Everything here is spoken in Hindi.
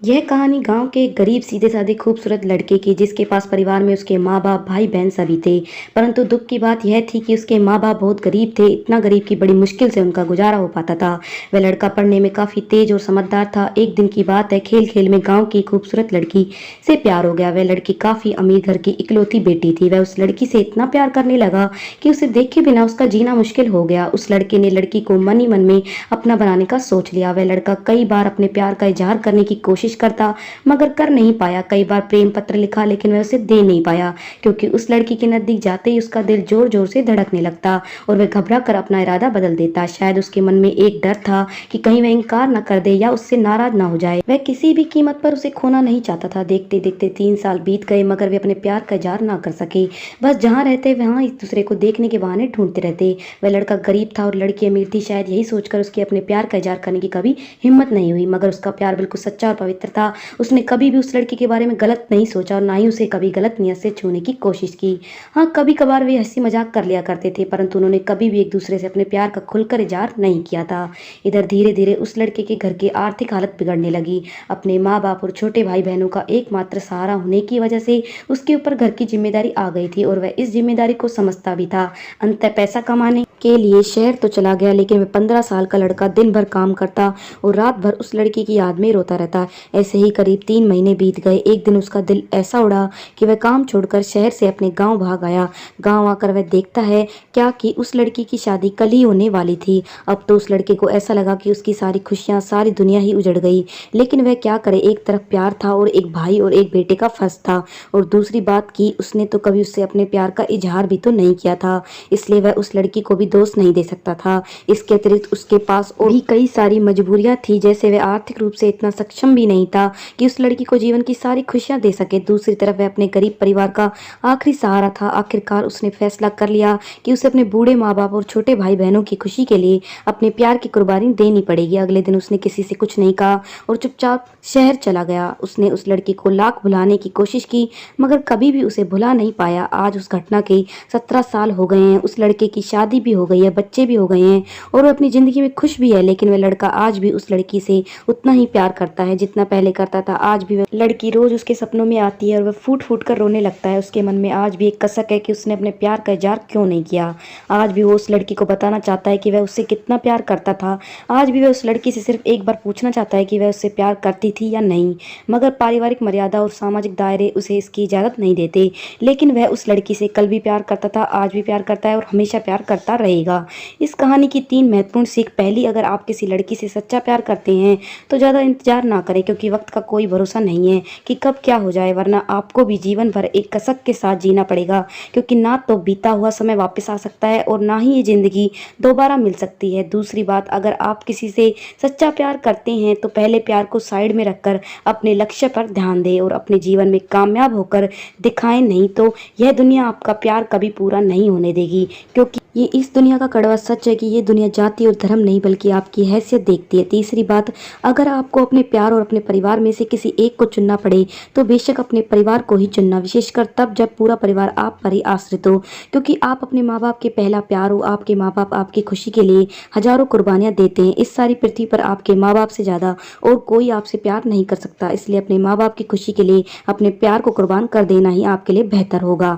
यह कहानी गांव के एक गरीब सीधे-साधे खूबसूरत लड़के की जिसके पास परिवार में उसके माँ-बाप, भाई-बहन सभी थे। परंतु दुःख की बात यह थी कि उसके माँ-बाप बहुत गरीब थे, इतना गरीब कि बड़ी मुश्किल से उनका गुजारा हो पाता था। वह लड़का पढ़ने में काफ़ी तेज और समझदार था। एक दिन की बात है, खेल-खेल में गाँव की खूबसूरत लड़की से प्यार हो गया। वह लड़की काफ़ी अमीर घर की इकलौती बेटी थी। वह उस लड़की से इतना प्यार करने लगा कि उसे देखे बिना उसका जीना मुश्किल हो गया। उस लड़के ने लड़की को मन ही मन में अपना बनाने का सोच लिया। वह लड़का कई बार अपने प्यार का इज़हार करने की कोशिश करता मगर कर नहीं पाया। कई बार प्रेम पत्र लिखा लेकिन वह उसे दे नहीं पाया क्योंकि उस लड़की के नज़दीक जाते ही उसका दिल ज़ोर-ज़ोर से धड़कने लगता और वह घबरा कर अपना इरादा बदल देता। शायद उसके मन में एक डर था कि कहीं वह इनकार न कर दे या उससे नाराज़ ना हो जाए। वह किसी भी कीमत पर उसे खोना नहीं चाहता था। देखते-देखते 3 साल बीत गए मगर वे अपने प्यार का इज़हार ना कर सके। बस जहाँ रहते वहाँ एक दूसरे को देखने के बहाने ढूँढते रहते। वह लड़का गरीब था और लड़की अमीर थी। शायद यही सोचकर उसके अपने प्यार का इज़हार करने की कभी हिम्मत नहीं हुई मगर उसका प्यार बिल्कुल सच्चा और पवित्र था। उसने कभी भी उस लड़की के बारे में गलत नहीं सोचा और ना ही उसे कभी गलत नियत से छूने की कोशिश की। हाँ, कभी-कभार वे हँसी-मज़ाक कर लिया करते थे, परंतु उन्होंने कभी भी एक-दूसरे से अपने प्यार का खुलकर इज़हार नहीं किया था। इधर धीरे-धीरे उस लड़के के घर की आर्थिक हालत बिगड़ने लगी। अपने माँ-बाप और छोटे भाई-बहनों का एकमात्र सहारा होने की वजह से उसके ऊपर घर की ज़िम्मेदारी आ गई थी और वह इस ज़िम्मेदारी को समझता भी था। अंततः पैसा कमाने के लिए शहर तो चला गया लेकिन वह 15 साल का लड़का दिन भर काम करता और रात भर उस लड़की की याद में रोता रहता। ऐसे ही करीब 3 महीने बीत गए। एक दिन उसका दिल ऐसा उड़ा कि वह काम छोड़कर शहर से अपने गांव भाग आया। गांव आकर वह देखता है क्या कि उस लड़की की शादी कल ही होने वाली थी। अब तो उस लड़के को ऐसा लगा कि उसकी सारी खुशियां, सारी दुनिया ही उजड़ गई। लेकिन वह क्या करे, एक तरफ प्यार था और एक भाई और एक बेटे का फर्ज था और दूसरी बात की उसने तो कभी उससे अपने प्यार का इजहार भी तो नहीं किया था, इसलिए वह उस लड़की को भी दोष नहीं दे सकता था। इसके अतिरिक्त उसके पास और भी कई सारी मजबूरियां थी, जैसे वह आर्थिक रूप से इतना सक्षम भी नहीं था कि उस लड़की को जीवन की सारी खुशियां दे सके। दूसरी तरफ वह अपने गरीब परिवार का आखिरी सहारा था। आखिरकार उसने फैसला कर लिया कि उसे अपने बूढ़े माँ बाप और छोटे भाई बहनों की खुशी के लिए अपने प्यार की कुर्बानी देनी पड़ेगी। अगले दिन उसने किसी से कुछ नहीं कहा और चुपचाप शहर चला गया। उसने उस लड़की को लाख भुलाने की कोशिश की मगर कभी भी उसे भुला नहीं पाया। आज उस घटना के 17 साल हो गए हैं। उस लड़के की शादी भी हो गई है, बच्चे भी हो गए हैं और वो अपनी जिंदगी में खुश भी है, लेकिन वह लड़का आज भी उस लड़की से उतना ही प्यार करता है जितना पहले करता था। आज भी वह लड़की रोज उसके सपनों में आती है और वह फूट फूट कर रोने लगता है। उसके मन में आज भी एक कसक है कि उसने अपने प्यार का इजहार क्यों नहीं किया। आज भी वो उस लड़की को बताना चाहता है कि वह उससे कितना प्यार करता था। आज भी वह उस लड़की से सिर्फ एक बार पूछना चाहता है कि वह उससे प्यार करती थी या नहीं, मगर पारिवारिक मर्यादा और सामाजिक दायरे उसे इसकी इजाज़त नहीं देते। लेकिन वह उस लड़की से कल भी प्यार करता था, आज भी प्यार करता है और हमेशा प्यार करता रहेगा। इस कहानी की 3 महत्वपूर्ण सीख। पहली, अगर आप किसी लड़की से सच्चा प्यार करते हैं तो ज़्यादा इंतजार ना करें क्योंकि वक्त का कोई भरोसा नहीं है कि कब क्या हो जाए, वरना आपको भी जीवन भर एक कसक के साथ जीना पड़ेगा क्योंकि ना तो बीता हुआ समय वापस आ सकता है और ना ही ये ज़िंदगी दोबारा मिल सकती है। दूसरी बात, अगर आप किसी से सच्चा प्यार करते हैं तो पहले प्यार को साइड में रखकर अपने लक्ष्य पर ध्यान दें और अपने जीवन में कामयाब होकर दिखाएं, नहीं तो यह दुनिया आपका प्यार कभी पूरा नहीं होने देगी क्योंकि ये इस दुनिया का कड़वा सच है कि ये दुनिया जाति और धर्म नहीं बल्कि आपकी हैसियत देखती है। तीसरी बात, अगर आपको अपने प्यार और अपने परिवार में से किसी एक को चुनना पड़े तो बेशक अपने परिवार को ही चुनना, विशेषकर तब जब पूरा परिवार आप पर ही आश्रित हो, क्योंकि आप अपने माँ बाप के पहला प्यार हो। आपके माँ बाप आपकी खुशी के लिए हजारों कुर्बानियां देते हैं। इस सारी पृथ्वी पर आपके माँ बाप से ज़्यादा और कोई आपसे प्यार नहीं कर सकता, इसलिए अपने माँ बाप की खुशी के लिए अपने प्यार को कुर्बान कर देना ही आपके लिए बेहतर होगा।